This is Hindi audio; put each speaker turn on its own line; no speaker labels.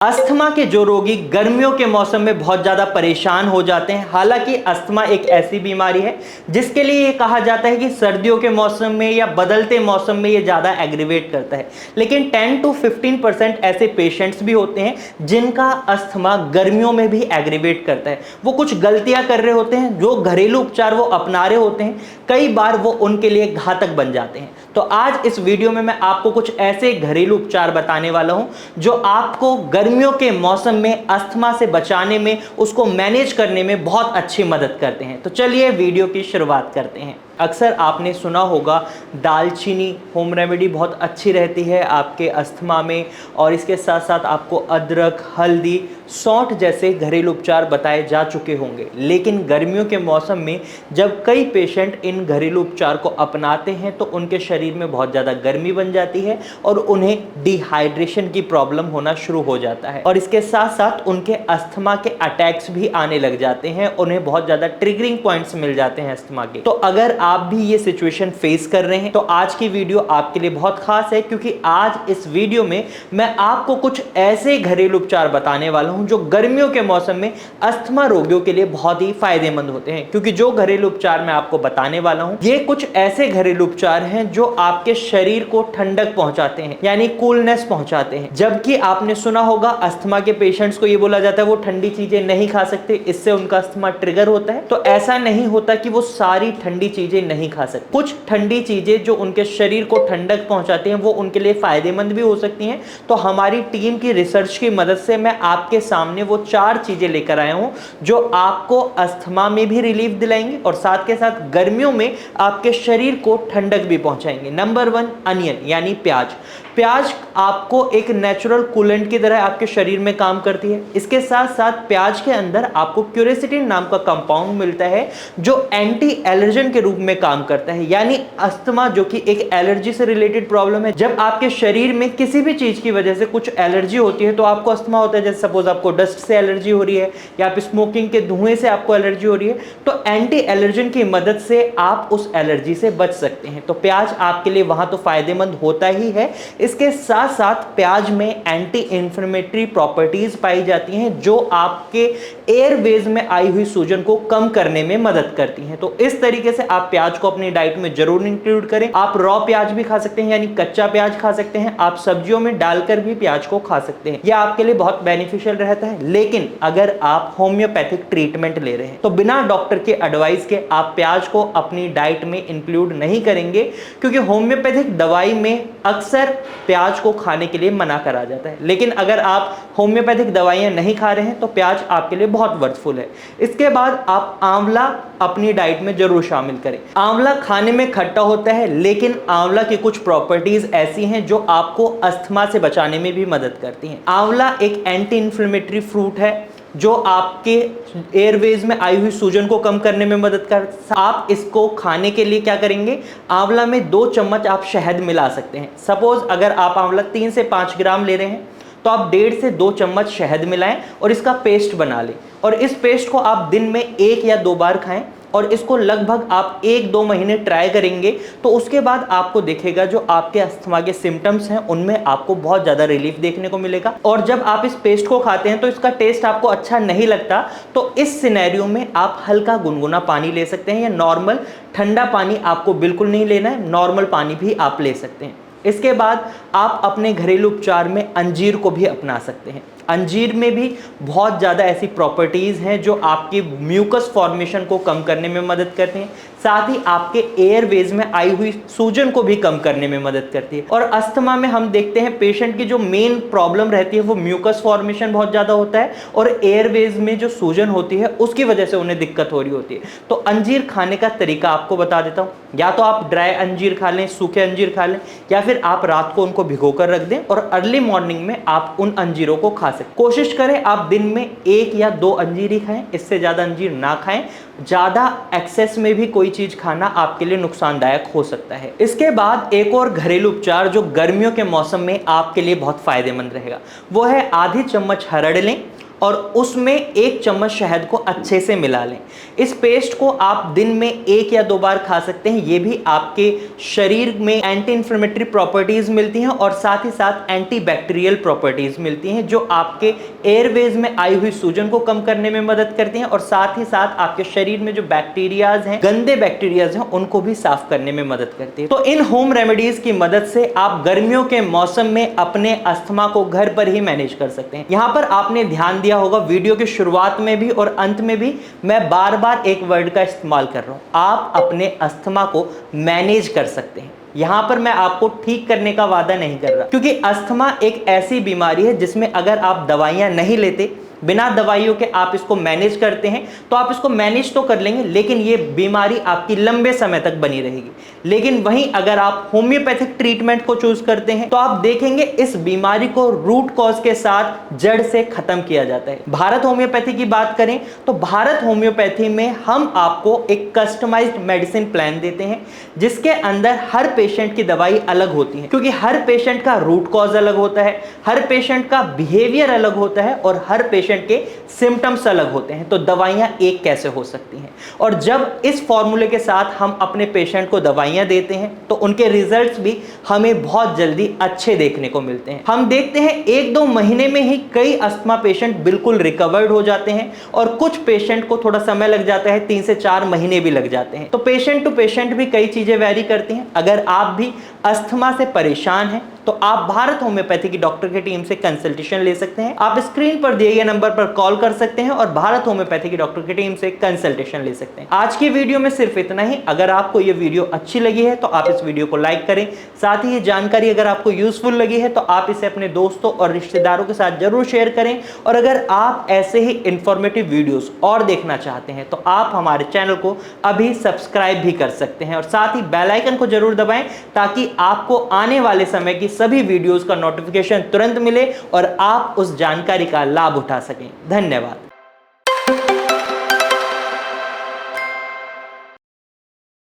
अस्थमा के जो रोगी गर्मियों के मौसम में बहुत ज़्यादा परेशान हो जाते हैं। हालांकि अस्थमा एक ऐसी बीमारी है जिसके लिए ये कहा जाता है कि सर्दियों के मौसम में या बदलते मौसम में ये ज़्यादा एग्रीवेट करता है, लेकिन 10 to 15% ऐसे पेशेंट्स भी होते हैं जिनका अस्थमा गर्मियों में भी एग्रीवेट करता है। वो कुछ गलतियां कर रहे होते हैं, जो घरेलू उपचार वो अपना रहे होते हैं, कई बार वो उनके लिए घातक बन जाते हैं। तो आज इस वीडियो में मैं आपको कुछ ऐसे घरेलू उपचार बताने वाला हूं जो आपको गर्मियों के मौसम में अस्थमा से बचाने में, उसको मैनेज करने में बहुत अच्छी मदद करते हैं। तो चलिए वीडियो की शुरुआत करते हैं। अक्सर आपने सुना होगा दालचीनी होम रेमेडी बहुत अच्छी रहती है आपके अस्थमा में, और इसके साथ साथ आपको अदरक, हल्दी, सौंठ जैसे घरेलू उपचार बताए जा चुके होंगे। लेकिन गर्मियों के मौसम में जब कई पेशेंट इन घरेलू उपचार को अपनाते हैं तो उनके शरीर में बहुत ज़्यादा गर्मी बन जाती है और उन्हें डिहाइड्रेशन की प्रॉब्लम होना शुरू हो जाता है, और इसके साथ साथ उनके अस्थमा के अटैक्स भी आने लग जाते हैं। उन्हें बहुत ज़्यादा ट्रिगरिंग पॉइंट्स मिल जाते हैं अस्थमा के। तो अगर आप भी ये सिचुएशन फेस कर रहे हैं तो आज की वीडियो आपके लिए बहुत खास है, क्योंकि आज इस वीडियो में मैं आपको कुछ ऐसे घरेलू उपचार बताने वाला हूं जो गर्मियों के मौसम में अस्थमा रोगियों के लिए बहुत ही फायदेमंद होते हैं। क्योंकि जो घरेलू उपचार मैं आपको बताने वाला हूं ये कुछ ऐसे घरेलू उपचार हैं जो आपके शरीर को ठंडक पहुंचाते हैं, यानी कूलनेस पहुंचाते हैं। जबकि आपने सुना होगा अस्थमा के पेशेंट्स को ये बोला जाता है वो ठंडी चीजें नहीं खा सकते, इससे उनका अस्थमा ट्रिगर होता है। तो ऐसा नहीं होता कि वो सारी ठंडी चीजें नहीं खा सकते। कुछ ठंडी चीजें जो उनके शरीर को ठंडक पहुंचाती हैं वो उनके लिए फायदेमंद भी हो सकती हैं। तो हमारी टीम की रिसर्च की मदद से मैं आपके सामने वो 4 चीजें लेकर आया हूं जो आपको अस्थमा में भी रिलीफ दिलाएंगे और साथ के साथ गर्मियों में आपके शरीर को ठंडक भी पहुंचाएंगे। नंबर 1, अनियन यानी प्याज। प्याज आपको एक नेचुरल कूलेंट की तरह आपके शरीर में काम करती है। इसके साथ साथ प्याज के अंदर आपको क्यूरेसिटिन नाम का कंपाउंड मिलता है जो एंटी एलर्जन के रूप में काम करता है। यानी अस्थमा जो कि एक एलर्जी से रिलेटेड प्रॉब्लम है, जब आपके शरीर में किसी भी चीज की वजह से कुछ एलर्जी होती है तो आपको अस्थमा होता है। जैसे सपोज आपको डस्ट से एलर्जी हो रही है या आप स्मोकिंग के धुएं से आपको एलर्जी हो रही है, तो एंटी एलर्जन की मदद से आप उस एलर्जी से बच सकते हैं। तो प्याज आपके लिए वहां तो फायदेमंद होता ही है, इसके साथ साथ प्याज में एंटी इंफ्लेमेटरी प्रॉपर्टीज पाई जाती हैं जो आपके एयरवेज में आई हुई सूजन को कम करने में मदद करती हैं। तो इस तरीके से आप प्याज को अपनी डाइट में जरूर इंक्लूड करें। आप रॉ प्याज भी खा सकते हैं, यानी कच्चा प्याज खा सकते हैं। आप सब्जियों में डालकर भी प्याज को खा सकते हैं, यह आपके लिए बहुत बेनिफिशियल रहता है। लेकिन अगर आप होम्योपैथिक ट्रीटमेंट ले रहे हैं तो बिना डॉक्टर के एडवाइस के आप प्याज को अपनी डाइट में इंक्लूड नहीं करेंगे, क्योंकि होम्योपैथिक दवाई में अक्सर प्याज को खाने के लिए मना करा जाता है। लेकिन अगर आप होम्योपैथिक दवाइयां नहीं खा रहे हैं तो प्याज आपके लिए बहुत वर्थफुल है। इसके बाद आप आंवला अपनी डाइट में जरूर शामिल करें। आंवला खाने में खट्टा होता है, लेकिन आंवला की कुछ प्रॉपर्टीज ऐसी हैं जो आपको अस्थमा से बचाने में भी मदद करती हैं। आंवला एक एंटी इंफ्लेमेटरी फ्रूट है जो आपके एयरवेज में आई हुई सूजन को कम करने में मदद कर। आप इसको खाने के लिए क्या करेंगे, आंवला में 2 चम्मच आप शहद मिला सकते हैं। सपोज अगर आप आंवला 3 से 5 ग्राम ले रहे हैं तो आप 1.5 से 2 चम्मच शहद मिलाएं और इसका पेस्ट बना लें, और इस पेस्ट को आप दिन में 1 या 2 बार खाएं, और इसको लगभग आप 1-2 महीने ट्राई करेंगे तो उसके बाद आपको दिखेगा जो आपके अस्थमा के सिम्टम्स हैं उनमें आपको बहुत ज़्यादा रिलीफ देखने को मिलेगा। और जब आप इस पेस्ट को खाते हैं तो इसका टेस्ट आपको अच्छा नहीं लगता, तो इस सिनेरियो में आप हल्का गुनगुना पानी ले सकते हैं, या नॉर्मल ठंडा पानी आपको बिल्कुल नहीं लेना है, नॉर्मल पानी भी आप ले सकते हैं। इसके बाद आप अपने घरेलू उपचार में अंजीर को भी अपना सकते हैं। अंजीर में भी बहुत ज़्यादा ऐसी प्रॉपर्टीज़ हैं जो आपकी म्यूकस फॉर्मेशन को कम करने में मदद करते हैं, साथ ही आपके एयरवेज में आई हुई सूजन को भी कम करने में मदद करती है। और अस्थमा में हम देखते हैं पेशेंट की जो मेन प्रॉब्लम रहती है वो म्यूकस फॉर्मेशन बहुत ज़्यादा होता है, और एयरवेज में जो सूजन होती है उसकी वजह से उन्हें दिक्कत हो रही होती है। तो अंजीर खाने का तरीका आपको बता देता हूँ। या तो आप ड्राई अंजीर खा लें, सूखे अंजीर खा लें, या फिर आप रात को उनको भिगो कर रख दें और अर्ली मॉर्निंग में आप उन अंजीरों को खा सकते। कोशिश करें आप दिन में 1 या 2 अंजीर ही खाएं, इससे ज़्यादा अंजीर ना खाएं। ज़्यादा एक्सेस में भी कोई चीज़ खाना आपके लिए नुकसानदायक हो सकता है। इसके बाद एक और घरेलू उपचार जो गर्मियों के मौसम में आपके लिए बहुत फायदेमंद रहेगा वो है आधी चम्मच हरड़ लें और उसमें 1 चम्मच शहद को अच्छे से मिला लें। इस पेस्ट को आप दिन में 1 या 2 बार खा सकते हैं। ये भी आपके शरीर में एंटी इंफ्लेमेटरी प्रॉपर्टीज मिलती हैं और साथ ही साथ एंटी बैक्टीरियल प्रॉपर्टीज मिलती हैं, जो आपके एयरवेज में आई हुई सूजन को कम करने में मदद करती हैं और साथ ही साथ आपके शरीर में जो बैक्टीरियाज हैं, गंदे बैक्टीरियाज हैं, उनको भी साफ करने में मदद करती है। तो इन होम रेमेडीज की मदद से आप गर्मियों के मौसम में अपने अस्थमा को घर पर ही मैनेज कर सकते हैं। यहां पर आपने ध्यान दिया होगा, वीडियो के शुरुआत में भी और अंत में भी मैं बार बार एक वर्ड का इस्तेमाल कर रहा हूं, आप अपने अस्थमा को मैनेज कर सकते हैं। यहां पर मैं आपको ठीक करने का वादा नहीं कर रहा, क्योंकि अस्थमा एक ऐसी बीमारी है जिसमें अगर आप दवाइयां नहीं लेते, बिना दवाइयों के आप इसको मैनेज करते हैं, तो आप इसको मैनेज तो कर लेंगे, लेकिन ये बीमारी आपकी लंबे समय तक बनी रहेगी। लेकिन वहीं अगर आप होम्योपैथिक ट्रीटमेंट को चूज करते हैं, तो आप देखेंगे इस बीमारी को रूट कॉज के साथ जड़ से खत्म किया जाता है। भारत होम्योपैथी की बात करें तो भारत होम्योपैथी में हम आपको एक कस्टमाइज्ड मेडिसिन प्लान देते हैं, जिसके अंदर हर पेशेंट की दवाई अलग होती है, क्योंकि हर पेशेंट का रूट कॉज अलग होता है, हर पेशेंट का बिहेवियर अलग होता है और हर पेशेंट के सिम्टम्स अलग होते हैं। तो दवाइयां एक कैसे हो सकती हैं? और जब इस फॉर्मूले के साथ हम अपने पेशेंट को दवाइयां देते हैं, तो उनके रिजल्ट्स भी हमें बहुत जल्दी अच्छे देखने को मिलते हैं। हम देखते हैं 1-2 महीने में ही कई अस्थमा पेशेंट बिल्कुल रिकवर्ड हो जाते हैं और कुछ पेशेंट को थोड़ा समय लग जाता है, 3 से 4 महीने भी लग जाते हैं। तो पेशेंट टू पेशेंट भी कई चीजें वैरी करती हैं। अगर आप भी अस्थमा से परेशान हैं, तो आप भारत होम्योपैथी की डॉक्टर की टीम से कंसल्टेशन ले सकते हैं। आप स्क्रीन पर दिए गए नंबर पर कॉल कर सकते हैं और भारत होम्योपैथी की डॉक्टर की टीम से कंसल्टेशन ले सकते हैं। आज की वीडियो में सिर्फ इतना ही। अगर आपको यह वीडियो अच्छी लगी है तो आप इस वीडियो को लाइक करें। साथ ही ये जानकारी अगर आपको यूजफुल लगी है तो आप इसे अपने दोस्तों और रिश्तेदारों के साथ जरूर शेयर करें। और अगर आप ऐसे ही इंफॉर्मेटिव वीडियोस और देखना चाहते हैं तो आप हमारे चैनल को अभी सब्सक्राइब भी कर सकते हैं और साथ ही बेल आइकन को जरूर दबाएं, ताकि आपको आने वाले समय की सभी वीडियोस का नोटिफिकेशन तुरंत मिले और आप उस जानकारी का लाभ उठा सकें। धन्यवाद।